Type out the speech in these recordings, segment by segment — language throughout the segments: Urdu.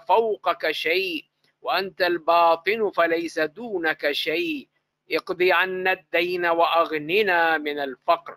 فوقك شيء وأنت الباطن فليس دونك شيء اقضي عنا الدين وأغننا من الفقر۔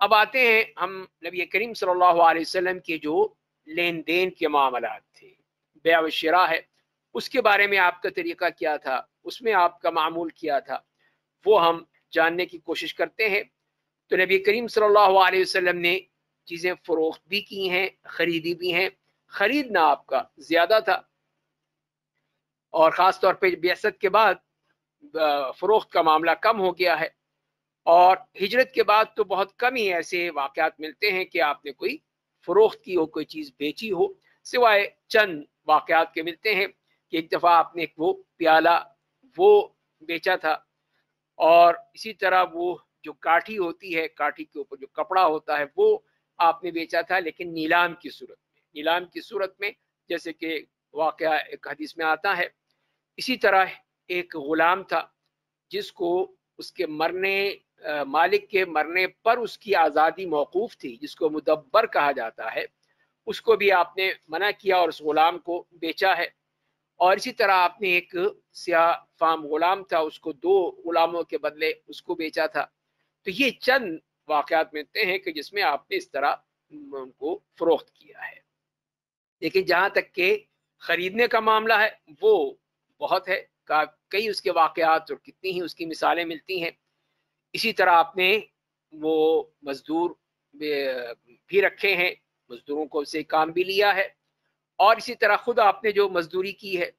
اب آتے ہیں ہم نبی کریم صلی اللہ علیہ وسلم کے جو لین دین کے معاملات تھے، بیع و شراء ہے، اس کے بارے میں آپ کا طریقہ کیا تھا، اس میں آپ کا معمول کیا تھا، وہ ہم جاننے کی کوشش کرتے ہیں۔ تو نبی کریم صلی اللہ علیہ وسلم نے چیزیں فروخت بھی کی ہیں، خریدی بھی ہیں۔ خریدنا آپ کا زیادہ تھا، اور خاص طور پہ بعثت کے بعد فروخت کا معاملہ کم ہو گیا ہے، اور ہجرت کے بعد تو بہت کم ہی ایسے واقعات ملتے ہیں کہ آپ نے کوئی فروخت کی ہو، کوئی چیز بیچی ہو، سوائے چند واقعات کے ملتے ہیں کہ ایک دفعہ آپ نے وہ پیالہ وہ بیچا تھا، اور اسی طرح وہ جو کاٹھی ہوتی ہے، کاٹھی کے اوپر جو کپڑا ہوتا ہے، وہ آپ نے بیچا تھا، لیکن نیلام کی صورت میں، نیلام کی صورت میں، جیسے کہ واقعہ ایک حدیث میں آتا ہے۔ اسی طرح ایک غلام تھا جس کو اس کے مرنے مالک کے مرنے پر اس کی آزادی موقوف تھی، جس کو مدبر کہا جاتا ہے، اس کو بھی آپ نے منع کیا اور اس غلام کو بیچا ہے۔ اور اسی طرح آپ نے ایک سیاہ فام غلام تھا، اس کو 2 غلاموں کے بدلے اس کو بیچا تھا۔ تو یہ چند واقعات ملتے ہیں کہ جس میں آپ نے اس طرح ان کو فروخت کیا ہے۔ لیکن جہاں تک کہ خریدنے کا معاملہ ہے، وہ بہت ہے، کئی اس کے واقعات اور کتنی ہی اس کی مثالیں ملتی ہیں۔ اسی طرح آپ نے وہ مزدور بھی رکھے ہیں، مزدوروں کو سے کام بھی لیا ہے، اور اسی طرح خود آپ نے جو مزدوری کی ہے،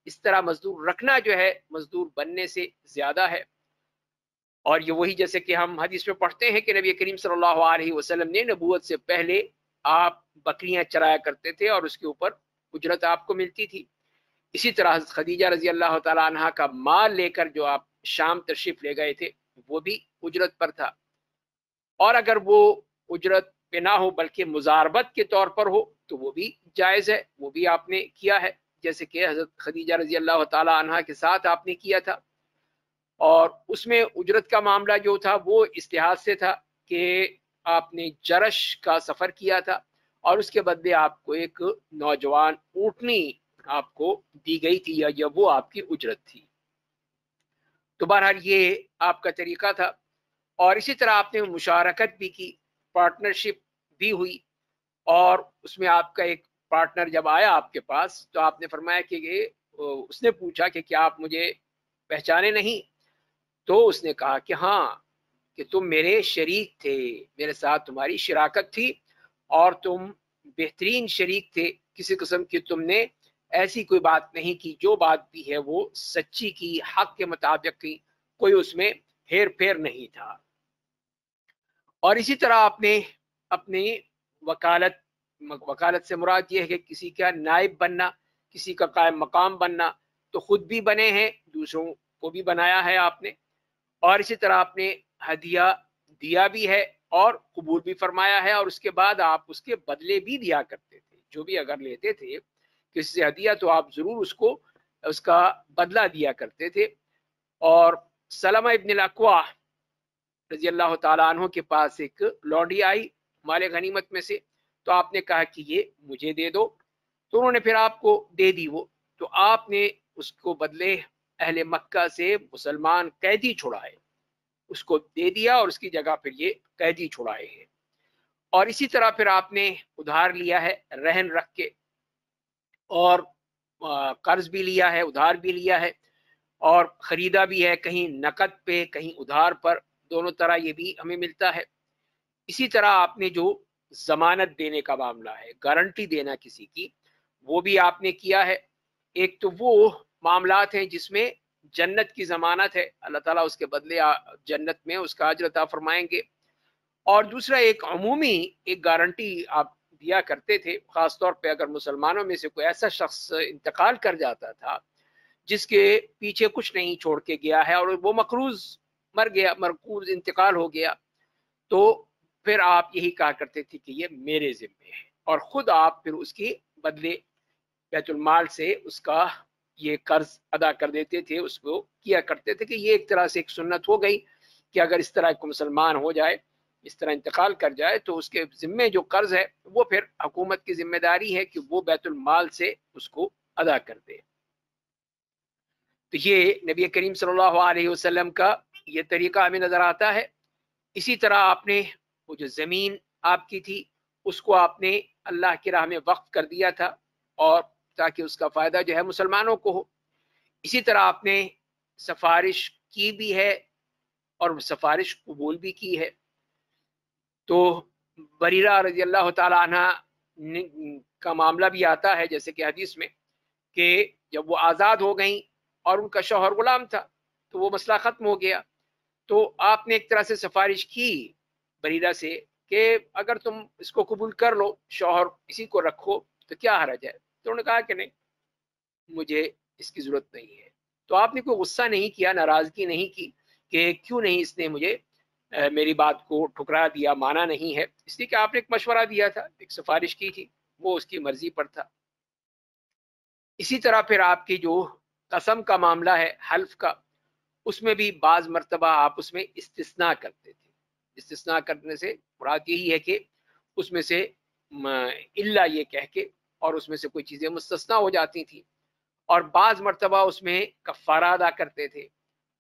اس طرح مزدور رکھنا جو ہے مزدور بننے سے زیادہ ہے۔ اور یہ وہی جیسے کہ ہم حدیث میں پڑھتے ہیں کہ نبی کریم صلی اللہ علیہ وسلم نے نبوت سے پہلے آپ بکریاں چرایا کرتے تھے اور اس کے اوپر اجرت آپ کو ملتی تھی۔ اسی طرح خدیجہ رضی اللہ تعالی عنہ کا مال لے کر جو آپ شام تشریف لے گئے تھے، وہ بھی اجرت پر تھا، اور اگر وہ اجرت پہ نہ ہو بلکہ مزاربت کے طور پر ہو تو وہ بھی جائز ہے، وہ بھی آپ نے کیا ہے، جیسے کہ حضرت خدیجہ رضی اللہ تعالی عنہ کے ساتھ آپ نے کیا تھا۔ اور اس میں اجرت کا معاملہ جو تھا وہ اس لحاظ سے تھا کہ آپ نے جرش کا سفر کیا تھا، اور اس کے بدلے آپ کو ایک نوجوان اونٹنی آپ کو دی گئی تھی، یا وہ آپ کی اجرت تھی۔ تو بہرحال یہ آپ کا طریقہ تھا۔ اور اسی طرح آپ نے مشارکت بھی کی، پارٹنرشپ بھی ہوئی، اور اس میں آپ کا ایک پارٹنر جب آیا آپ کے پاس تو آپ نے فرمایا کہ اس نے پوچھا کہ کیا آپ مجھے پہچانے نہیں؟ تو اس نے کہا کہ ہاں، کہ تم میرے شریک تھے، میرے ساتھ تمہاری شراکت تھی، اور تم بہترین شریک تھے، کسی قسم کی تم نے ایسی کوئی بات نہیں کی، جو بات بھی ہے وہ سچی کی، حق کے مطابق کی، کوئی اس میں ہیر پھیر نہیں تھا۔ اور اسی طرح آپ نے اپنی وکالت سے مراد یہ ہے کہ کسی کا نائب بننا، کسی کا قائم مقام بننا، تو خود بھی بنے ہیں، دوسروں کو بھی بنایا ہے آپ نے۔ اور اسی طرح آپ نے ہدیہ دیا بھی ہے اور قبول بھی فرمایا ہے، اور اس کے بعد آپ اس کے بدلے بھی دیا کرتے تھے، جو بھی اگر لیتے تھے کسی سے ہدیہ تو آپ ضرور اس کو اس کا بدلہ دیا کرتے تھے۔ اور سلمہ ابن الاکوع رضی اللہ تعالیٰ عنہ کے پاس ایک لونڈی آئی مال غنیمت میں سے، تو آپ نے کہا کہ یہ مجھے دے دو، تو انہوں نے پھر آپ کو دے دی وہ، تو آپ نے اس کو بدلے اہل مکہ سے مسلمان قیدی چھڑائے، اس کو دے دیا، اور اس کی جگہ پھر یہ قیدی چھڑائے ہیں۔ اور اسی طرح پھر آپ نے ادھار لیا ہے رہن رکھ کے، اور قرض بھی لیا ہے، ادھار بھی لیا ہے، اور خریدا بھی ہے، کہیں نقد پہ کہیں ادھار پر، دونوں طرح یہ بھی ہمیں ملتا ہے۔ اسی طرح آپ نے جو ضمانت دینے کا معاملہ ہے، گارنٹی دینا کسی کی، وہ بھی آپ نے کیا ہے۔ ایک تو وہ معاملات ہیں جس میں جنت کی ضمانت ہے، اللہ تعالیٰ اس کے بدلے جنت میں اس کا اجر عطا فرمائیں گے، اور دوسرا ایک عمومی ایک گارنٹی آپ دیا کرتے تھے، خاص طور پہ اگر مسلمانوں میں سے کوئی ایسا شخص انتقال کر جاتا تھا جس کے پیچھے کچھ نہیں چھوڑ کے گیا ہے، اور وہ مقروض مر گیا، مرکوز انتقال ہو گیا، تو پھر آپ یہی کہا کرتے تھے کہ یہ میرے ذمے ہے، اور خود آپ پھر اس کے بدلے بیت المال سے اس کا یہ قرض ادا کر دیتے تھے، اس کو کیا کرتے تھے۔ کہ یہ ایک طرح سے ایک سنت ہو گئی کہ اگر اس طرح کو مسلمان ہو جائے، اس طرح انتقال کر جائے، تو اس کے ذمے جو قرض ہے وہ پھر حکومت کی ذمہ داری ہے کہ وہ بیت المال سے اس کو ادا کر دے۔ تو یہ نبی کریم صلی اللہ علیہ وسلم کا یہ طریقہ ہمیں نظر آتا ہے۔ اسی طرح آپ نے وہ جو زمین آپ کی تھی اس کو آپ نے اللہ کی راہ میں وقف کر دیا تھا، اور تاکہ اس کا فائدہ جو ہے مسلمانوں کو ہو۔ اسی طرح آپ نے سفارش کی بھی ہے اور سفارش قبول بھی کی ہے۔ تو بریرہ رضی اللہ تعالیٰ عنہ کا معاملہ بھی آتا ہے جیسے کہ حدیث میں، کہ جب وہ آزاد ہو گئیں اور ان کا شوہر غلام تھا تو وہ مسئلہ ختم ہو گیا، تو آپ نے ایک طرح سے سفارش کی بریرہ سے کہ اگر تم اس کو قبول کر لو، شوہر اسی کو رکھو تو کیا حرج ہے؟ تو انہوں نے کہا کہ نہیں، مجھے اس کی ضرورت نہیں ہے۔ تو آپ نے کوئی غصہ نہیں کیا، ناراضگی نہیں کی کہ کیوں نہیں اس نے مجھے میری بات کو ٹھکرا دیا، مانا نہیں ہے، اس لیے کہ آپ نے ایک مشورہ دیا تھا، ایک سفارش کی تھی، وہ اس کی مرضی پر تھا۔ اسی طرح پھر آپ کی جو قسم کا معاملہ ہے، حلف کا، اس میں بھی بعض مرتبہ آپ اس میں استثناء کرتے تھے۔ استثناء کرنے سے مراد یہی ہے کہ اس میں سے الا یہ کہہ کے اور اس میں سے کوئی چیزیں مستثنا ہو جاتی تھیں، اور بعض مرتبہ اس میں کفارہ ادا کرتے تھے،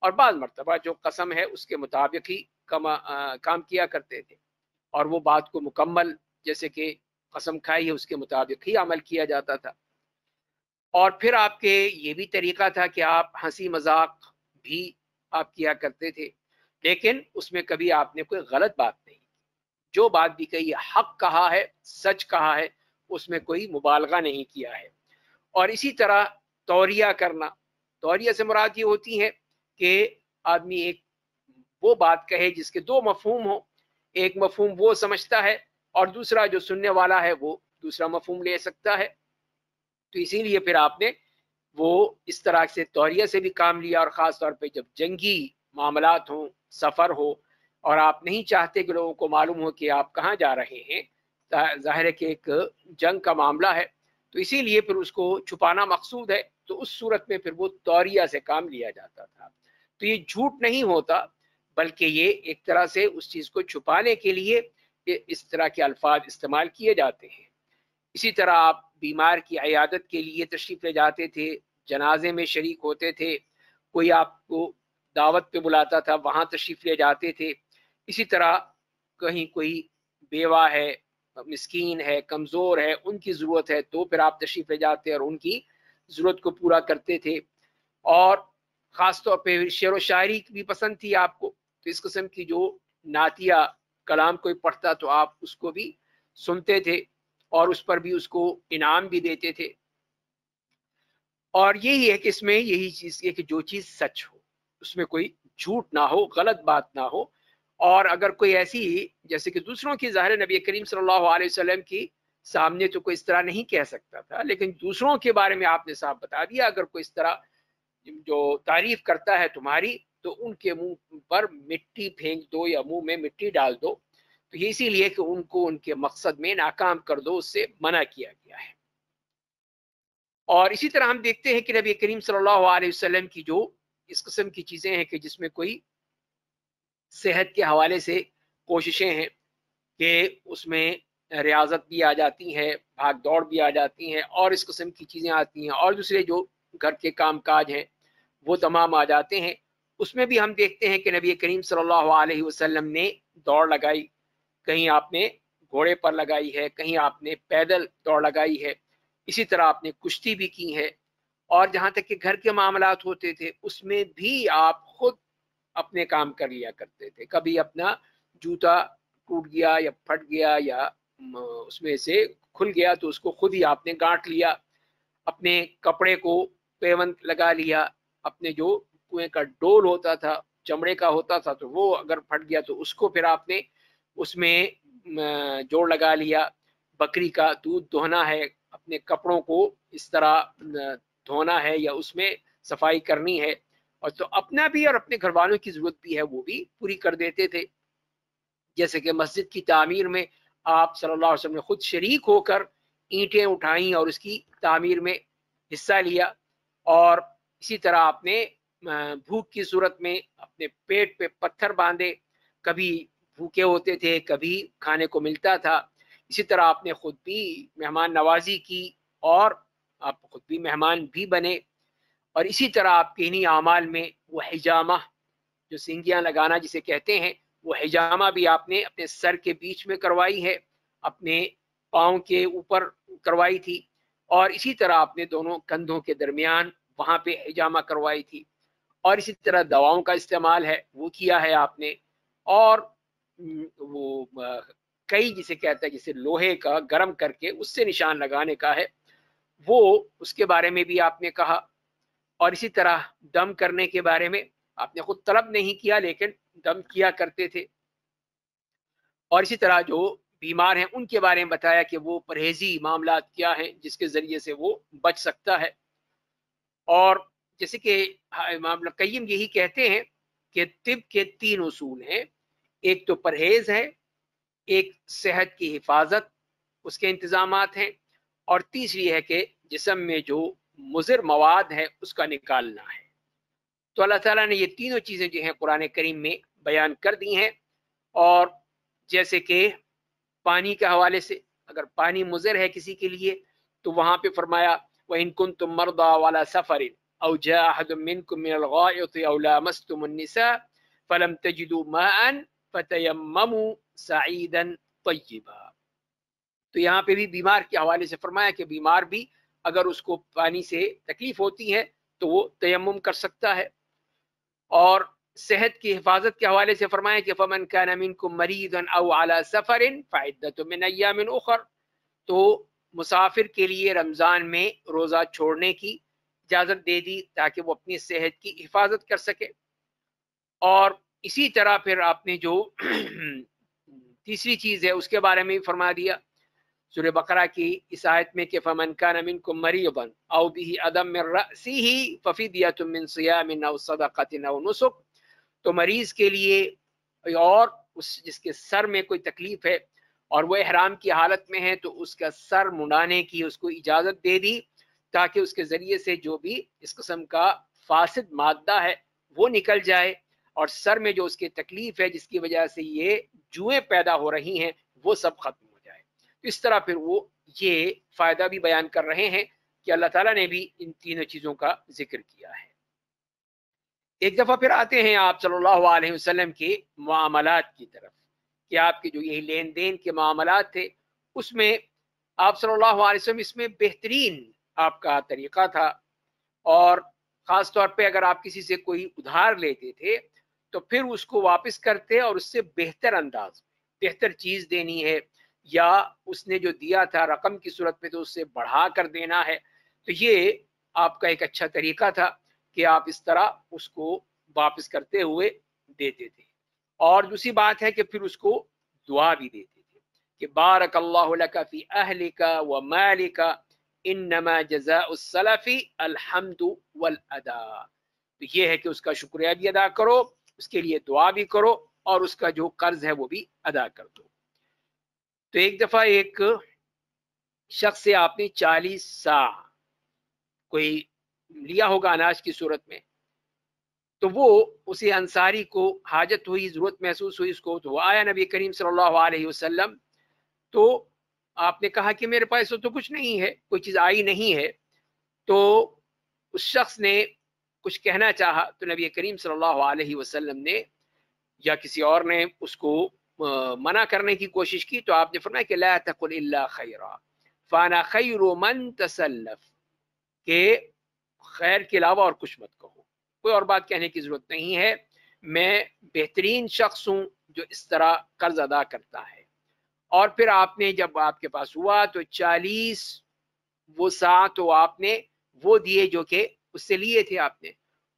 اور بعض مرتبہ جو قسم ہے اس کے مطابق ہی کام کیا کرتے تھے، اور وہ بات کو مکمل جیسے کہ قسم کھائی ہے اس کے مطابق ہی عمل کیا جاتا تھا۔ اور پھر آپ کے یہ بھی طریقہ تھا کہ آپ ہنسی مذاق بھی آپ کیا کرتے تھے، لیکن اس میں کبھی آپ نے کوئی غلط بات نہیں، جو بات بھی کہی حق کہا ہے، سچ کہا ہے، اس میں کوئی مبالغہ نہیں کیا ہے۔ اور اسی طرح توریہ کرنا، توریہ سے مراد یہ ہوتی ہے کہ آدمی ایک وہ بات کہے جس کے دو مفہوم ہو، ایک مفہوم وہ سمجھتا ہے اور دوسرا جو سننے والا ہے وہ دوسرا مفہوم لے سکتا ہے۔ تو اسی لیے پھر آپ نے وہ اس طرح سے توریہ سے بھی کام لیا، اور خاص طور پہ جب جنگی معاملات ہوں، سفر ہو، اور آپ نہیں چاہتے کہ لوگوں کو معلوم ہو کہ آپ کہاں جا رہے ہیں، ظاہر ہے کہ ایک جنگ کا معاملہ ہے، تو اسی لیے پھر اس کو چھپانا مقصود ہے، تو اس صورت میں پھر وہ توریہ سے کام لیا جاتا تھا۔ تو یہ جھوٹ نہیں ہوتا، بلکہ یہ ایک طرح سے اس چیز کو چھپانے کے لیے اس طرح کے الفاظ استعمال کیے جاتے ہیں۔ اسی طرح آپ بیمار کی عیادت کے لیے تشریف لے جاتے تھے، جنازے میں شریک ہوتے تھے، کوئی آپ کو دعوت پہ بلاتا تھا وہاں تشریف لے جاتے تھے۔ اسی طرح کہیں کوئی بیوہ ہے، مسکین ہے، کمزور ہے، ان کی ضرورت ہے تو پھر آپ تشریف لے جاتے اور ان کی ضرورت کو پورا کرتے تھے۔ اور خاص طور پہ شعر و شاعری بھی پسند تھی آپ کو، تو اس قسم کی جو نعتیہ کلام کوئی پڑھتا تو آپ اس کو بھی سنتے تھے اور اس پر بھی اس کو انعام بھی دیتے تھے۔ اور یہی ہے کہ اس میں یہی چیز ہے کہ جو چیز سچ ہو، اس میں کوئی جھوٹ نہ ہو، غلط بات نہ ہو۔ اور اگر کوئی ایسی جیسے کہ دوسروں کی ظاہر نبی کریم صلی اللہ علیہ وسلم کی سامنے تو کوئی اس طرح نہیں کہہ سکتا تھا، لیکن دوسروں کے بارے میں آپ نے صاحب بتا دیا، اگر کوئی اس طرح جو تعریف کرتا ہے تمہاری تو ان کے منہ پر مٹی پھینک دو یا منہ میں مٹی ڈال دو، تو یہ اسی لیے کہ ان کو ان کے مقصد میں ناکام کر دو، اس سے منع کیا گیا ہے۔ اور اسی طرح ہم دیکھتے ہیں کہ نبی کریم صلی اللہ علیہ وسلم کی جو اس قسم کی چیزیں ہیں کہ جس میں کوئی صحت کے حوالے سے کوششیں ہیں کہ اس میں ریاضت بھی آ جاتی ہے، بھاگ دوڑ بھی آ جاتی ہیں، اور اس قسم کی چیزیں آتی ہیں، اور دوسرے جو گھر کے کام کاج ہیں وہ تمام آ جاتے ہیں۔ اس میں بھی ہم دیکھتے ہیں کہ نبی کریم صلی اللہ علیہ وسلم نے دوڑ لگائی، کہیں آپ نے گھوڑے پر لگائی ہے، کہیں آپ نے پیدل دوڑ لگائی ہے، اسی طرح آپ نے کشتی بھی کی ہے۔ اور جہاں تک کہ گھر کے معاملات ہوتے تھے اس میں بھی آپ خود اپنے کام کر لیا کرتے تھے، کبھی اپنا جوتا ٹوٹ گیا یا پھٹ گیا یا اس میں سے کھل گیا تو اس کو خود ہی آپ نے گانٹ لیا، اپنے کپڑے کو پیوند لگا لیا، اپنے جو کنویں کا ڈول ہوتا تھا چمڑے کا ہوتا تھا تو وہ اگر پھٹ گیا تو اس کو پھر آپ نے اس میں جوڑ لگا لیا، بکری کا دودھ دہنا ہے، اپنے کپڑوں کو اس طرح دھونا ہے یا اس میں صفائی کرنی ہے، اور تو اپنا بھی اور اپنے گھر والوں کی ضرورت بھی ہے وہ بھی پوری کر دیتے تھے۔ جیسے کہ مسجد کی تعمیر میں آپ صلی اللہ علیہ وسلم نے خود شریک ہو کر اینٹیں اٹھائیں اور اس کی تعمیر میں حصہ لیا، اور اسی طرح آپ نے بھوک کی صورت میں اپنے پیٹ پہ پتھر باندھے، کبھی بھوکے ہوتے تھے کبھی کھانے کو ملتا تھا، اسی طرح آپ نے خود بھی مہمان نوازی کی اور آپ خود بھی مہمان بھی بنے۔ اور اسی طرح آپ کے انہی اعمال میں وہ حجامہ جو سینگیاں لگانا جسے کہتے ہیں وہ حجامہ بھی آپ نے اپنے سر کے بیچ میں کروائی ہے، اپنے پاؤں کے اوپر کروائی تھی، اور اسی طرح آپ نے دونوں کندھوں کے درمیان وہاں پہ حجامہ کروائی تھی، اور اسی طرح دواؤں کا استعمال ہے وہ کیا ہے آپ نے، اور وہ کئی جسے کہتا ہے جسے لوہے کا گرم کر کے اس سے نشان لگانے کا ہے، وہ اس کے بارے میں بھی آپ نے کہا، اور اسی طرح دم کرنے کے بارے میں آپ نے خود طلب نہیں کیا لیکن دم کیا کرتے تھے، اور اسی طرح جو بیمار ہیں ان کے بارے میں بتایا کہ وہ پرہیزی معاملات کیا ہیں جس کے ذریعے سے وہ بچ سکتا ہے۔ اور جیسے کہ امام ابن قیم یہی کہتے ہیں کہ طب کے 3 اصول ہیں، ایک تو پرہیز ہے، ایک صحت کی حفاظت اس کے انتظامات ہیں، اور تیسری ہے کہ جسم میں جو مضر مواد ہے اس کا نکالنا ہے۔ تو اللہ تعالیٰ نے یہ تینوں چیزیں جو ہیں قرآن کریم میں بیان کر دی ہیں، اور جیسے کہ پانی کے حوالے سے اگر پانی مضر ہے کسی کے لیے تو وہاں پہ فرمایا وَإِن كُنتُم مَرْضَىٰ وَعَلَىٰ سَفَرٍ أَوْ جَاءَ أَحَدٌ مِّنكُم مِّنَ الْغَائِطِ أَوْ لَامَسْتُمُ النِّسَاءَ فَلَمْ تَجِدُوا مَاءً فَتَيَمَّمُوا صَعِيدًا طَيِّبًا۔ تو یہاں پہ بھی بیمار کے حوالے سے فرمایا کہ بیمار بھی اگر اس کو پانی سے تکلیف ہوتی ہے تو وہ تیمم کر سکتا ہے، اور صحت کی حفاظت کے حوالے سے فرمایا کہ فمن كان منكم مريضا او على سفر فعدة من ایام اخر، تو مسافر کے لیے رمضان میں روزہ چھوڑنے کی اجازت دے دی تاکہ وہ اپنی صحت کی حفاظت کر سکے۔ اور اسی طرح پھر آپ نے جو تیسری چیز ہے اس کے بارے میں فرما دیا سورہ بقرہ کی اس آیت میں کہ فمن كان منكم مريضا او به اذى من رأسه ففدية من صيام او صدقة او نسك، تو مریض کے لیے اور جس کے سر میں کوئی تکلیف ہے اور وہ احرام کی حالت میں ہے تو اس کا سر منڈانے کی اس کو اجازت دے دی تاکہ اس کے ذریعے سے جو بھی اس قسم کا فاسد مادہ ہے وہ نکل جائے، اور سر میں جو اس کی تکلیف ہے جس کی وجہ سے یہ جوئیں پیدا ہو رہی ہیں وہ سب ختم ہو جائے۔ اس طرح پھر وہ یہ فائدہ بھی بیان کر رہے ہیں کہ اللہ تعالیٰ نے بھی ان تینوں چیزوں کا ذکر کیا ہے۔ ایک دفعہ پھر آتے ہیں آپ صلی اللہ علیہ وسلم کے معاملات کی طرف کہ آپ کے جو یہی لین دین کے معاملات تھے اس میں آپ صلی اللہ علیہ وسلم اس میں بہترین آپ کا طریقہ تھا، اور خاص طور پہ اگر آپ کسی سے کوئی ادھار لیتے تھے تو پھر اس کو واپس کرتے اور اس سے بہتر انداز میں بہتر چیز دینی ہے، یا اس نے جو دیا تھا رقم کی صورت میں تو اس سے بڑھا کر دینا ہے، تو یہ آپ کا ایک اچھا طریقہ تھا کہ آپ اس طرح اس کو واپس کرتے ہوئے دیتے تھے۔ اور دوسری بات ہے کہ پھر اس کو دعا بھی دیتے تھے کہ بارک اللہ لک فی اہلک و مالک انما جزاء السلف الحمد والادا، تو یہ ہے کہ اس کا شکریہ بھی ادا کرو، اس کے لیے دعا بھی کرو، اور اس کا جو قرض ہے وہ بھی ادا کر دو۔ تو ایک دفعہ ایک شخص سے آپ نے 40 سا کوئی لیا ہوگا اناج کی صورت میں، تو وہ اسے انصاری کو حاجت ہوئی، ضرورت محسوس ہوئی اس کو، تو وہ آیا نبی کریم صلی اللہ علیہ وسلم، تو آپ نے کہا کہ میرے پاس تو کچھ نہیں ہے، کوئی چیز آئی نہیں ہے، تو اس شخص نے کچھ کہنا چاہا تو نبی کریم صلی اللہ علیہ وسلم نے یا کسی اور نے اس کو منع کرنے کی کوشش کی، تو آپ نے فرمایا کہ لا تقل الا خیرا فانا خیر من تسلف، کہ خیر کے علاوہ اور کچھ مت کہو، کوئی اور بات کہنے کی ضرورت نہیں ہے، میں بہترین شخص ہوں جو اس طرح قرض ادا کرتا ہے۔ اور پھر آپ نے جب آپ کے پاس ہوا تو 40 وہ سا تو آپ نے وہ دیے جو کہ اس سے لیے تھے آپ نے،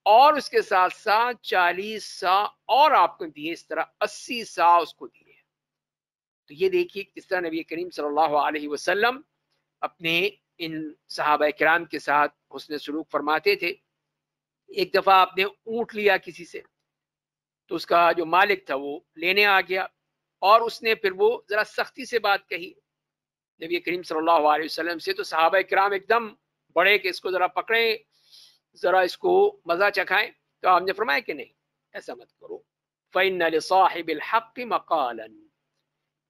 اور اس کے ساتھ ساتھ 40 سا اور آپ کو دیے، اس طرح 80 سا اس کو دیے۔ تو یہ دیکھیے کس طرح نبی کریم صلی اللہ علیہ وسلم اپنے ان صحابہ کرام کے ساتھ حسن سلوک فرماتے تھے۔ ایک دفعہ آپ نے اونٹ لیا کسی سے، تو اس کا جو مالک تھا وہ لینے آ گیا، اور اس نے پھر وہ ذرا سختی سے بات کہی نبی کریم صلی اللہ علیہ وسلم سے، تو صحابہ کرام ایک دم بڑے کہ اس کو ذرا پکڑیں، ذرا اس کو مزہ چکھائیں، تو آپ نے فرمایا کہ نہیں، ایسا مت کرو، فَإِنَّ لِصَاحِبِ الْحَقِّ مَقَالًا،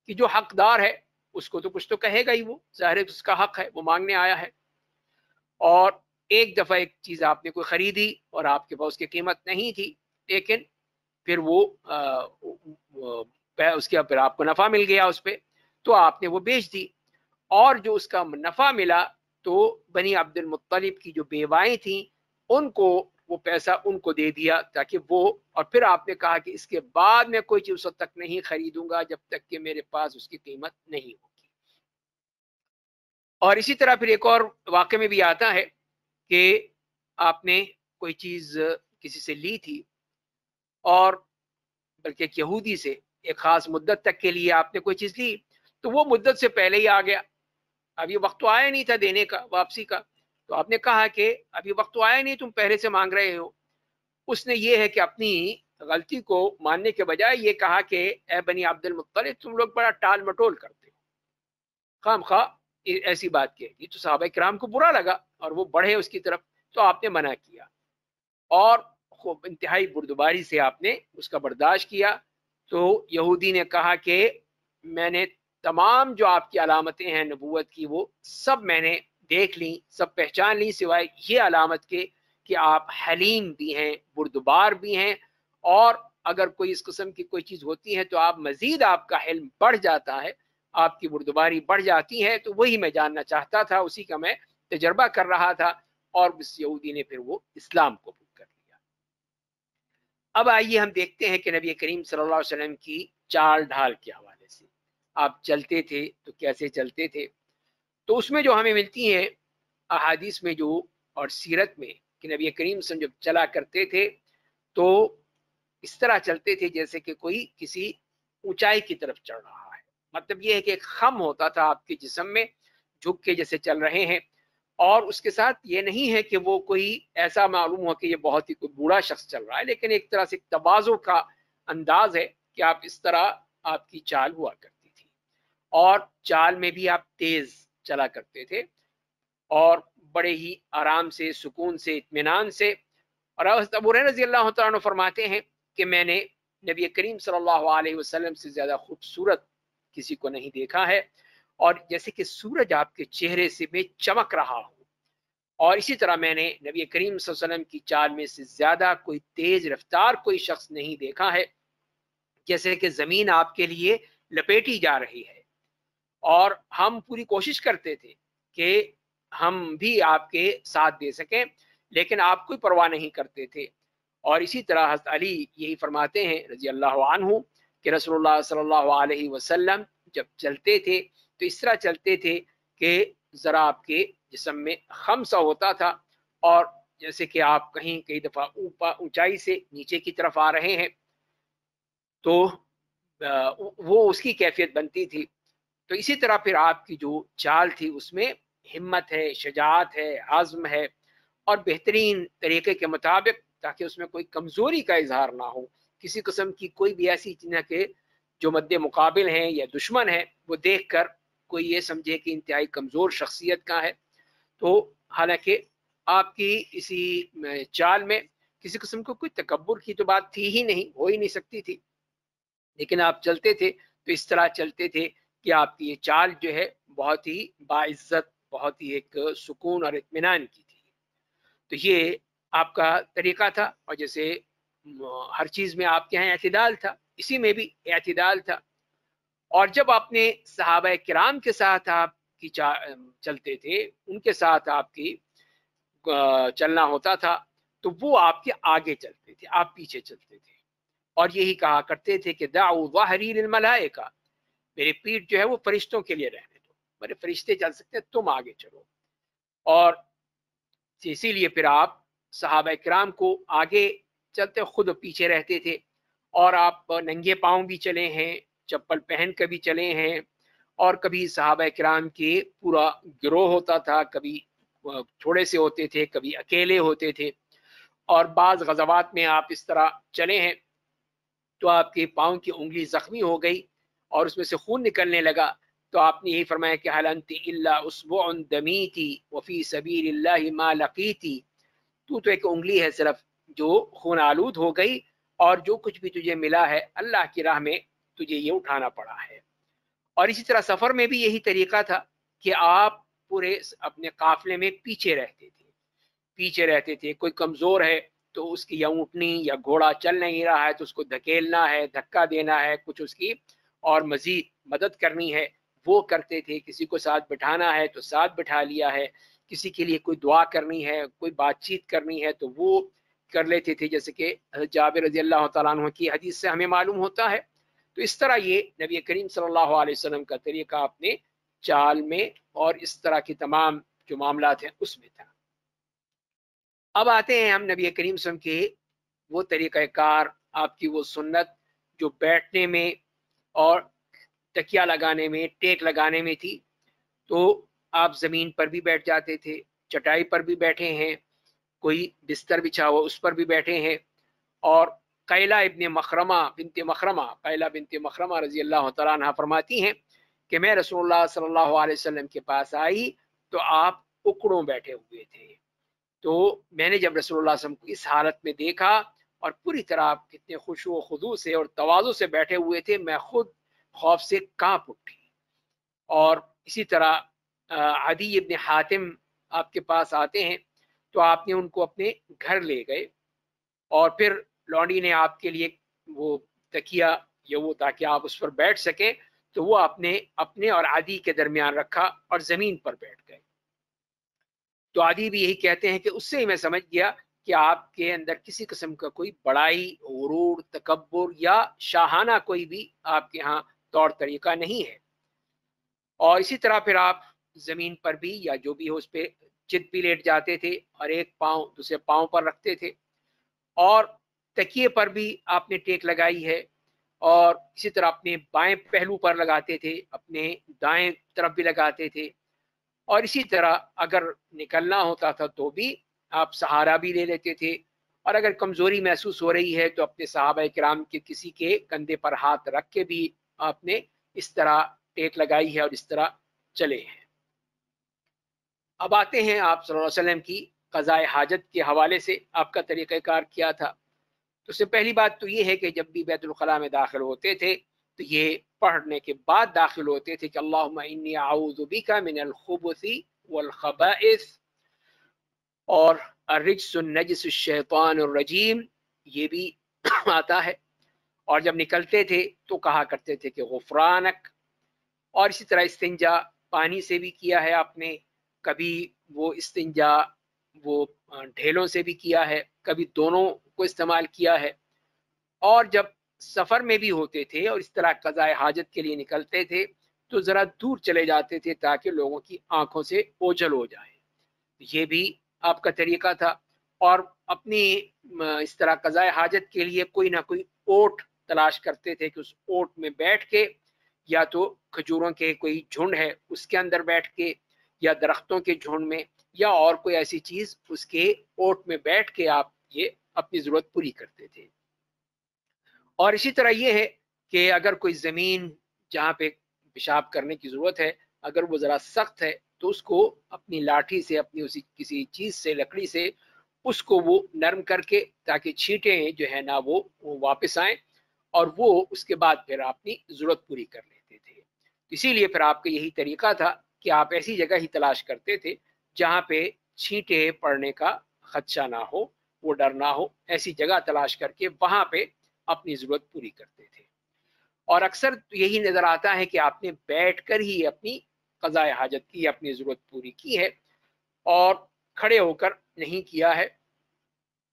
کہ جو حقدار ہے اس کو تو کچھ تو کہے گا ہی، وہ ظاہر ہے اس کا حق ہے، وہ مانگنے آیا ہے۔ اور ایک دفعہ ایک چیز آپ نے کوئی خریدی اور آپ کے پاس اس کی قیمت نہیں تھی، لیکن پھر وہ اس کے پھر آپ کو نفع مل گیا اس پہ، تو آپ نے وہ بیچ دی، اور جو اس کا نفع ملا تو بنی عبد المطلب کی جو بیوائیں تھیں ان کو وہ پیسہ ان کو دے دیا تاکہ وہ، اور پھر آپ نے کہا کہ اس کے بعد میں کوئی چیز اس وقت تک نہیں خریدوں گا جب تک کہ میرے پاس اس کی قیمت نہیں ہوگی۔ اور اسی طرح پھر ایک اور واقعے میں بھی آتا ہے کہ آپ نے کوئی چیز کسی سے لی تھی، اور بلکہ ایک یہودی سے ایک خاص مدت تک کے لیے آپ نے کوئی چیز لی، تو وہ مدت سے پہلے ہی آ گیا، اب یہ وقت تو آیا نہیں تھا دینے کا، واپسی کا، تو آپ نے کہا کہ اب یہ وقت تو آیا نہیں، تم پہلے سے مانگ رہے ہو۔ اس نے یہ ہے کہ اپنی غلطی کو ماننے کے بجائے یہ کہا کہ اے بنی عبد المطلب تم لوگ بڑا ٹال مٹول کرتے ہو، خام خواہ ایسی بات کہے گی، تو صحابہ کرام کو برا لگا اور وہ بڑھے اس کی طرف، تو آپ نے منع کیا، اور خوب انتہائی بردباری سے آپ نے اس کا برداشت کیا۔ تو یہودی نے کہا کہ میں نے تمام جو آپ کی علامتیں ہیں نبوت کی وہ سب میں نے دیکھ لیں، سب پہچان لیں، سوائے یہ علامت کے کہ آپ حلیم بھی ہیں، بردبار بھی ہیں، اور اگر کوئی اس قسم کی کوئی چیز ہوتی ہے تو آپ مزید آپ کا حلم بڑھ جاتا ہے، آپ کی بردباری بڑھ جاتی ہے، تو وہی میں جاننا چاہتا تھا، اسی کا میں تجربہ کر رہا تھا، اور اس یہودی نے پھر وہ اسلام قبول کر لیا۔ اب آئیے ہم دیکھتے ہیں کہ نبی کریم صلی اللہ علیہ وسلم کی چال ڈھال کے حوالے سے، آپ چلتے تھے تو کیسے چلتے تھے، تو اس میں جو ہمیں ملتی ہیں احادیث میں جو اور سیرت میں کہ نبی کریم صلی اللہ علیہ وسلم جب چلا کرتے تھے تو اس طرح چلتے تھے جیسے کہ کوئی کسی اونچائی کی طرف چڑھ رہا ہے، مطلب یہ ہے کہ ایک خم ہوتا تھا آپ کے جسم میں، جھک کے جیسے چل رہے ہیں، اور اس کے ساتھ یہ نہیں ہے کہ وہ کوئی ایسا معلوم ہو کہ یہ بہت ہی کوئی بوڑھا شخص چل رہا ہے، لیکن ایک طرح سے ایک تواضع کا انداز ہے کہ آپ اس طرح آپ کی چال ہوا کرتی تھی، اور چال میں بھی آپ تیز چلا کرتے تھے اور بڑے ہی آرام سے، سکون سے، اطمینان سے۔ اور حضرت ابو ہریرہ رضی اللہ تعالیٰ عنہ فرماتے ہیں کہ میں نے نبی کریم صلی اللہ علیہ وسلم سے زیادہ خوبصورت کسی کو نہیں دیکھا ہے، اور جیسے کہ سورج آپ کے چہرے سے میں چمک رہا ہوں، اور اسی طرح میں نے نبی کریم صلی اللہ علیہ وسلم کی چال میں سے زیادہ کوئی تیز رفتار کوئی شخص نہیں دیکھا ہے، جیسے کہ زمین آپ کے لیے لپیٹی جا رہی ہے، اور ہم پوری کوشش کرتے تھے کہ ہم بھی آپ کے ساتھ دے سکیں، لیکن آپ کوئی پرواہ نہیں کرتے تھے۔ اور اسی طرح حضرت علی یہی فرماتے ہیں رضی اللہ عنہ کہ رسول اللہ صلی اللہ علیہ وسلم جب چلتے تھے تو اس طرح چلتے تھے کہ ذرا آپ کے جسم میں خم سا ہوتا تھا، اور جیسے کہ آپ کہیں کئی دفعہ اونچائی سے نیچے کی طرف آ رہے ہیں تو وہ اس کی کیفیت بنتی تھی۔ تو اسی طرح پھر آپ کی جو چال تھی اس میں ہمت ہے، شجاعت ہے، عزم ہے، اور بہترین طریقے کے مطابق، تاکہ اس میں کوئی کمزوری کا اظہار نہ ہو، کسی قسم کی کوئی بھی ایسی چیز نہ کہ جو مد مقابل ہیں یا دشمن ہے وہ دیکھ کر کوئی یہ سمجھے کہ انتہائی کمزور شخصیت کا ہے۔ تو حالانکہ آپ کی اسی چال میں کسی قسم کو کوئی تکبر کی تو بات تھی ہی نہیں، ہو ہی نہیں سکتی تھی، لیکن آپ چلتے تھے تو اس طرح چلتے تھے کہ آپ کی یہ چال جو ہے بہت ہی باعزت، بہت ہی ایک سکون اور اطمینان کی تھی۔ تو یہ آپ کا طریقہ تھا، اور جیسے ہر چیز میں آپ کے یہاں اعتدال تھا، اسی میں بھی اعتدال تھا۔ اور جب آپ نے صحابہ کرام کے ساتھ آپ کی چلتے تھے، ان کے ساتھ آپ کی چلنا ہوتا تھا تو وہ آپ کے آگے چلتے تھے، آپ پیچھے چلتے تھے، اور یہی کہا کرتے تھے کہ دعوا ظہری للملائکہ، میری پیٹھ جو ہے وہ فرشتوں کے لیے رہنے دو، میرے فرشتے چل سکتے ہیں، تم آگے چلو۔ اور اسی لیے پھر آپ صحابہ کرام کو آگے چلتے، خود پیچھے رہتے تھے، اور آپ ننگے پاؤں بھی چلے ہیں، چپل پہن کر بھی چلے ہیں، اور کبھی صحابہ کرام کے پورا گروہ ہوتا تھا، کبھی تھوڑے سے ہوتے تھے، کبھی اکیلے ہوتے تھے، اور بعض غزوات میں آپ اس طرح چلے ہیں تو آپ کے پاؤں کی انگلی زخمی ہو گئی اور اس میں سے خون نکلنے لگا، تو آپ نے یہی فرمایا کہ حل انت الا اصبع دمیتی وفی سبیل اللہ ما لقیتی، تو ایک انگلی ہے صرف جو خون آلود ہو گئی، اور جو کچھ بھی تجھے ملا ہے اللہ کی راہ میں تجھے یہ اٹھانا پڑا ہے۔ اور اسی طرح سفر میں بھی یہی طریقہ تھا کہ آپ پورے اپنے قافلے میں پیچھے رہتے تھے، پیچھے رہتے تھے، کوئی کمزور ہے تو اس کی یا اونٹنی یا گھوڑا چل نہیں رہا ہے تو اس کو دھکیلنا ہے، دھکا دینا ہے، کچھ اس کی اور مزید مدد کرنی ہے وہ کرتے تھے. کسی کو ساتھ بٹھانا ہے تو ساتھ بٹھا لیا ہے، کسی کے لیے کوئی دعا کرنی ہے، کوئی بات چیت کرنی ہے تو وہ کر لیتے تھے، جیسے کہ جابر رضی اللہ تعالیٰ عنہ کی حدیث سے ہمیں معلوم ہوتا ہے. تو اس طرح یہ نبی کریم صلی اللہ علیہ وسلم کا طریقہ اپنے چال میں اور اس طرح کی تمام جو معاملات ہیں اس میں تھا. اب آتے ہیں ہم نبی کریم صلی اللہ علیہ وسلم کے وہ طریقہ کار، آپ کی وہ سنت جو بیٹھنے میں اور تکیہ لگانے میں، ٹیک لگانے میں تھی. تو آپ زمین پر بھی بیٹھ جاتے تھے، چٹائی پر بھی بیٹھے ہیں، کوئی بستر بچھا ہوا اس پر بھی بیٹھے ہیں. اور قیلہ بنت مخرمہ رضی اللہ تعالیٰ عنہ فرماتی ہیں کہ میں رسول اللہ صلی اللہ علیہ وسلم کے پاس آئی تو آپ اکڑوں بیٹھے ہوئے تھے. تو میں نے جب رسول اللہ صلی اللہ علیہ وسلم کو اس حالت میں دیکھا اور پوری طرح آپ کتنے خشوع و خضوع سے اور تواضع سے بیٹھے ہوئے تھے، میں خود خوف سے کانپ اٹھی. اور اسی طرح عدی ابن حاتم آپ کے پاس آتے ہیں تو آپ نے ان کو اپنے گھر لے گئے اور پھر لونڈی نے آپ کے لیے وہ تکیہ یا وہ تاکہ آپ اس پر بیٹھ سکیں تو وہ آپ نے اپنے اور عدی کے درمیان رکھا اور زمین پر بیٹھ گئے. تو عدی بھی یہی کہتے ہیں کہ اس سے ہی میں سمجھ گیا کہ آپ کے اندر کسی قسم کا کوئی بڑائی، غرور، تکبر یا شاہانہ کوئی بھی آپ کے ہاں طور طریقہ نہیں ہے. اور اسی طرح پھر آپ زمین پر بھی یا جو بھی ہو اس پہ چت بھی لیٹ جاتے تھے اور ایک پاؤں دوسرے پاؤں پر رکھتے تھے. اور تکیے پر بھی آپ نے ٹیک لگائی ہے اور اسی طرح اپنے بائیں پہلو پر لگاتے تھے، اپنے دائیں طرف بھی لگاتے تھے. اور اسی طرح اگر نکلنا ہوتا تھا تو بھی آپ سہارا بھی لے لیتے تھے، اور اگر کمزوری محسوس ہو رہی ہے تو اپنے صحابہ کرام کے کسی کے کندھے پر ہاتھ رکھ کے بھی آپ نے اس طرح ٹیک لگائی ہے اور اس طرح چلے ہیں. اب آتے ہیں آپ صلی اللہ علیہ وسلم کی قضاء حاجت کے حوالے سے آپ کا طریقہ کار کیا تھا. تو اس سے پہلی بات تو یہ ہے کہ جب بھی بیت الخلاء میں داخل ہوتے تھے تو یہ پڑھنے کے بعد داخل ہوتے تھے کہ اللہم انی اعوذ بک من الخبث والخبائث اور الرجس النجس الشیطان الرجیم، یہ بھی آتا ہے. اور جب نکلتے تھے تو کہا کرتے تھے کہ غفرانک. اور اسی طرح استنجا پانی سے بھی کیا ہے آپ نے، کبھی وہ استنجا وہ ڈھیلوں سے بھی کیا ہے، کبھی دونوں کو استعمال کیا ہے. اور جب سفر میں بھی ہوتے تھے اور اس طرح قضاء حاجت کے لیے نکلتے تھے تو ذرا دور چلے جاتے تھے تاکہ لوگوں کی آنکھوں سے اوجھل ہو جائے. یہ بھی آپ کا طریقہ تھا. اور اپنی اس طرح قضاء حاجت کے لیے کوئی نہ کوئی اوٹ تلاش کرتے تھے کہ اس اوٹ میں بیٹھ کے یا تو کھجوروں کے کوئی جھنڈ ہے اس کے اندر بیٹھ کے یا درختوں کے جھنڈ میں یا اور کوئی ایسی چیز اس کے اوٹ میں بیٹھ کے آپ یہ اپنی ضرورت پوری کرتے تھے. اور اسی طرح یہ ہے کہ اگر کوئی زمین جہاں پہ پیشاب کرنے کی ضرورت ہے اگر وہ ذرا سخت ہے تو اس کو اپنی لاٹھی سے، اپنی اسی کسی چیز سے، لکڑی سے اس کو وہ نرم کر کے تاکہ چھینٹیں جو ہے نا وہ واپس آئیں اور وہ اس کے بعد پھر اپنی ضرورت پوری کر لیتے تھے. اسی لیے پھر آپ کا یہی طریقہ تھا کہ آپ ایسی جگہ ہی تلاش کرتے تھے جہاں پہ چھینٹیں پڑنے کا خدشہ نہ ہو، وہ ڈر نہ ہو، ایسی جگہ تلاش کر کے وہاں پہ اپنی ضرورت پوری کرتے تھے. اور اکثر یہی نظر آتا ہے کہ آپ نے بیٹھ کر ہی اپنی قضاء حاجت کی، اپنی ضرورت پوری کی ہے اور کھڑے ہو کر نہیں کیا ہے.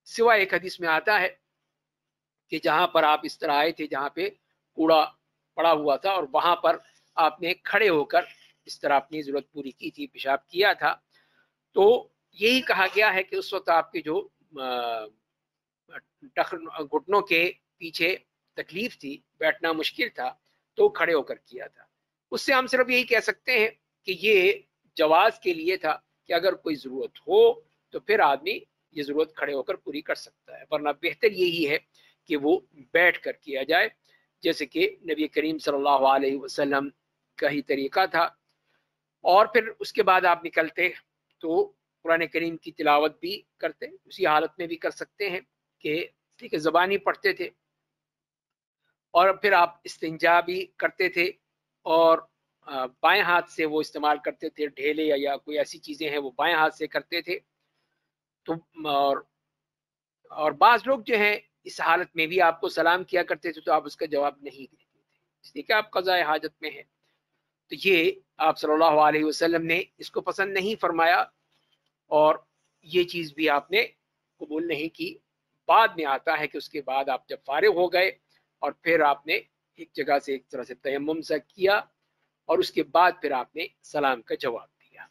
سوائے ایک حدیث میں آتا ہے کہ جہاں پر آپ اس طرح آئے تھے جہاں پہ کوڑا پڑا ہوا تھا اور وہاں پر آپ نے کھڑے ہو کر اس طرح اپنی ضرورت پوری کی تھی، پیشاب کیا تھا. تو یہی کہا گیا ہے کہ اس وقت آپ کے جو گھٹنوں کے پیچھے تکلیف تھی، بیٹھنا مشکل تھا تو کھڑے ہو کر کیا تھا. اس سے ہم صرف یہی کہہ سکتے ہیں کہ یہ جواز کے لیے تھا کہ اگر کوئی ضرورت ہو تو پھر آدمی یہ ضرورت کھڑے ہو کر پوری کر سکتا ہے، ورنہ بہتر یہی ہے کہ وہ بیٹھ کر کیا جائے جیسے کہ نبی کریم صلی اللہ علیہ وسلم کا ہی طریقہ تھا. اور پھر اس کے بعد آپ نکلتے تو قرآن کریم کی تلاوت بھی کرتے، اسی حالت میں بھی کر سکتے ہیں کہ زبانی پڑھتے تھے. اور پھر آپ استنجا بھی کرتے تھے اور بائیں ہاتھ سے وہ استعمال کرتے تھے، ڈھیلے یا کوئی ایسی چیزیں ہیں وہ بائیں ہاتھ سے کرتے تھے. تو اور اور بعض لوگ جو ہیں اس حالت میں بھی آپ کو سلام کیا کرتے تھے تو آپ اس کا جواب نہیں دیتے تھے، اس لیے کہ آپ قضاء حاجت میں ہیں. تو یہ آپ صلی اللہ علیہ وسلم نے اس کو پسند نہیں فرمایا اور یہ چیز بھی آپ نے قبول نہیں کی. بعد میں آتا ہے کہ اس کے بعد آپ جب فارغ ہو گئے اور پھر آپ نے ایک جگہ سے ایک طرح سے تیمم سا کیا اور اس کے بعد پھر آپ نے سلام کا جواب دیا.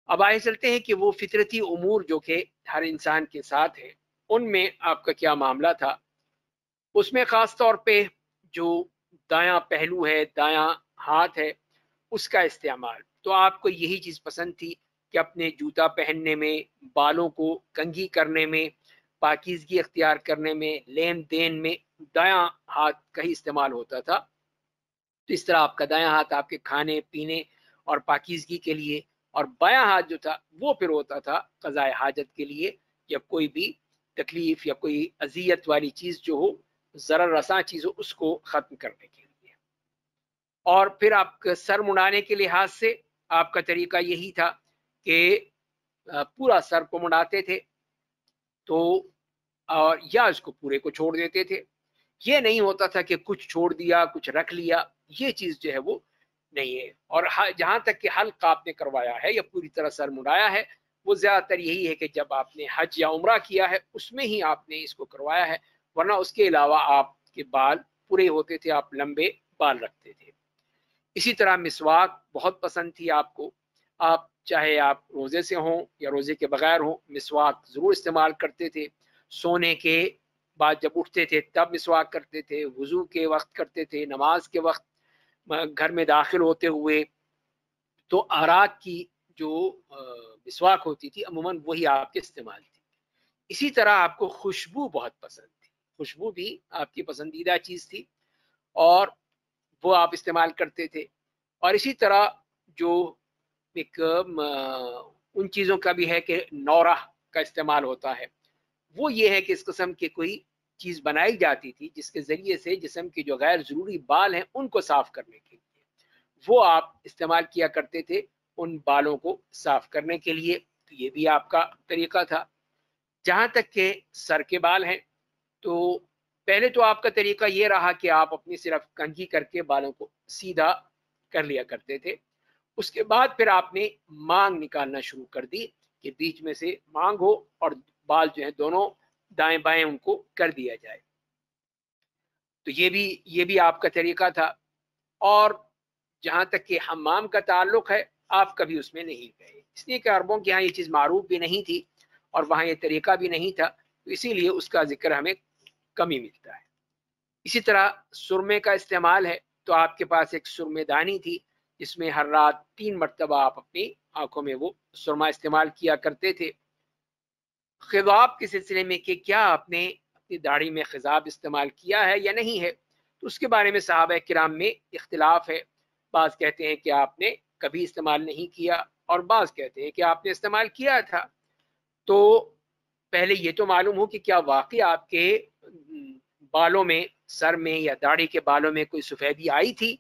اب آئے چلتے ہیں کہ وہ فطرتی امور جو کہ ہر انسان کے ساتھ ہے ان میں آپ کا کیا معاملہ تھا. اس میں خاص طور پہ جو دایاں پہلو ہے، دایاں ہاتھ ہے، اس کا استعمال. تو آپ کو یہی چیز پسند تھی کہ اپنے جوتا پہننے میں، بالوں کو کنگھی کرنے میں، پاکیزگی اختیار کرنے میں، لین دین میں دایاں ہاتھ کا ہی استعمال ہوتا تھا. تو اس طرح آپ کا دایاں ہاتھ آپ کے کھانے پینے اور پاکیزگی کے لیے، اور بایاں ہاتھ جو تھا وہ پھر ہوتا تھا قضاء حاجت کے لیے، یا کوئی بھی تکلیف یا کوئی اذیت والی چیز جو ہو، ضرر رساں چیز ہو، اس کو ختم کرنے کے لیے. اور پھر آپ کا سر مڑانے کے لحاظ سے آپ کا طریقہ یہی تھا کہ پورا سر کو مڑاتے تھے تو اور یا اس کو پورے کو چھوڑ دیتے تھے. یہ نہیں ہوتا تھا کہ کچھ چھوڑ دیا کچھ رکھ لیا، یہ چیز جو ہے وہ نہیں ہے. اور جہاں تک کہ حلق آپ نے کروایا ہے یا پوری طرح سر مڑایا ہے، وہ زیادہ تر یہی ہے کہ جب آپ نے حج یا عمرہ کیا ہے اس میں ہی آپ نے اس کو کروایا ہے، ورنہ اس کے علاوہ آپ کے بال پورے ہوتے تھے، آپ لمبے بال رکھتے تھے. اسی طرح مسواک بہت پسند تھی آپ کو. آپ چاہے آپ روزے سے ہوں یا روزے کے بغیر ہوں، مسواک ضرور استعمال کرتے تھے. سونے کے بعد جب اٹھتے تھے تب مسواک کرتے تھے، وضو کے وقت کرتے تھے، نماز کے وقت، گھر میں داخل ہوتے ہوئے. تو آرات کی جو مسواک ہوتی تھی عموماً وہی آپ کے استعمال تھی. اسی طرح آپ کو خوشبو بہت پسند تھی، خوشبو بھی آپ کی پسندیدہ چیز تھی اور وہ آپ استعمال کرتے تھے. اور اسی طرح جو ایک ان چیزوں کا بھی ہے کہ نورہ کا استعمال ہوتا ہے، وہ یہ ہے کہ اس قسم کی کوئی چیز بنائی جاتی تھی جس کے ذریعے سے جسم کے جو غیر ضروری بال ہیں ان کو صاف کرنے کے لیے وہ آپ استعمال کیا کرتے تھے، ان بالوں کو صاف کرنے کے لیے. تو یہ بھی آپ کا طریقہ تھا. جہاں تک کہ سر کے بال ہیں تو پہلے تو آپ کا طریقہ یہ رہا کہ آپ اپنی صرف کنگھی کر کے بالوں کو سیدھا کر لیا کرتے تھے. اس کے بعد پھر آپ نے مانگ نکالنا شروع کر دی کہ بیچ میں سے مانگ ہو اور بال جو ہیں دونوں دائیں بائیں ان کو کر دیا جائے. تو یہ بھی آپ کا طریقہ تھا. اور جہاں تک کہ حمام کا تعلق ہے آپ کبھی اس میں نہیں گئے، اس لیے کہ عربوں کے یہاں یہ چیز معروف بھی نہیں تھی اور وہاں یہ طریقہ بھی نہیں تھا، تو اسی لیے اس کا ذکر ہمیں کم ہی ملتا ہے. اسی طرح سرمے کا استعمال ہے، تو آپ کے پاس ایک سرمے دانی تھی جس میں ہر رات 3 مرتبہ آپ اپنی آنکھوں میں وہ سرما استعمال کیا کرتے تھے. خضاب کے سلسلے میں کہ کیا آپ نے اپنی داڑھی میں خضاب استعمال کیا ہے یا نہیں ہے، تو اس کے بارے میں صحابہ کرام میں اختلاف ہے. بعض کہتے ہیں کہ آپ نے کبھی استعمال نہیں کیا اور بعض کہتے ہیں کہ آپ نے استعمال کیا تھا. تو پہلے یہ تو معلوم ہو کہ کیا واقعی آپ کے بالوں میں، سر میں یا داڑھی کے بالوں میں کوئی سفیدی آئی تھی.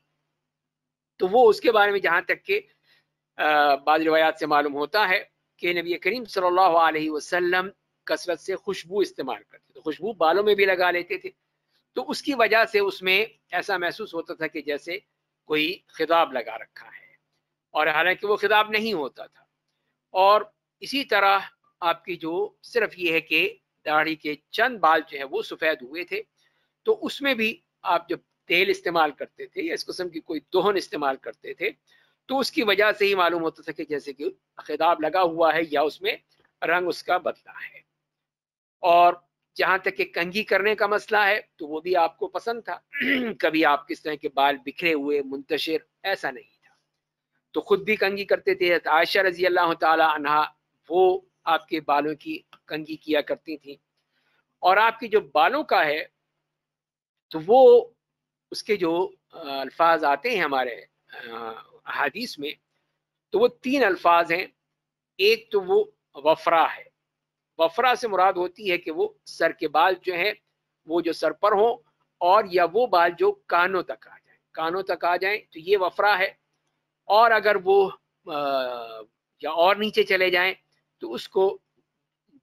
تو وہ اس کے بارے میں جہاں تک کہ بعض روایات سے معلوم ہوتا ہے کہ نبی کریم صلی اللہ علیہ وسلم کثرت سے خوشبو استعمال کرتے تھے، خوشبو بالوں میں بھی لگا لیتے تھے. تو اس کی وجہ سے اس میں ایسا محسوس ہوتا تھا کہ جیسے کوئی خضاب لگا رکھا ہے، اور حالانکہ وہ خضاب نہیں ہوتا تھا. اور اسی طرح آپ کی جو صرف یہ ہے کہ داڑھی کے چند بال جو ہے وہ سفید ہوئے تھے، تو اس میں بھی آپ جب تیل استعمال کرتے تھے یا اس قسم کی کوئی دہن استعمال کرتے تھے تو اس کی وجہ سے ہی معلوم ہوتا تھا کہ جیسے کہ خضاب لگا ہوا ہے یا اس میں رنگ اس کا بدلا ہے. اور جہاں تک کہ کنگھی کرنے کا مسئلہ ہے تو وہ بھی آپ کو پسند تھا. کبھی آپ کس طرح کے بال بکھرے ہوئے منتشر ایسا نہیں تھا، تو خود بھی کنگھی کرتے تھے. عائشہ رضی اللہ تعالی عنہا وہ آپ کے بالوں کی کنگھی کیا کرتی تھیں. اور آپ کی جو بالوں کا ہے تو وہ اس کے جو الفاظ آتے ہیں ہمارے حدیث میں تو وہ 3 الفاظ ہیں. ایک تو وہ وفرا ہے، وفرا سے مراد ہوتی ہے کہ وہ سر کے بال جو ہیں وہ جو سر پر ہوں اور یا وہ بال جو کانوں تک آ جائیں، کانوں تک آ جائیں تو یہ وفرا ہے. اور اگر وہ یا اور نیچے چلے جائیں تو اس کو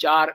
4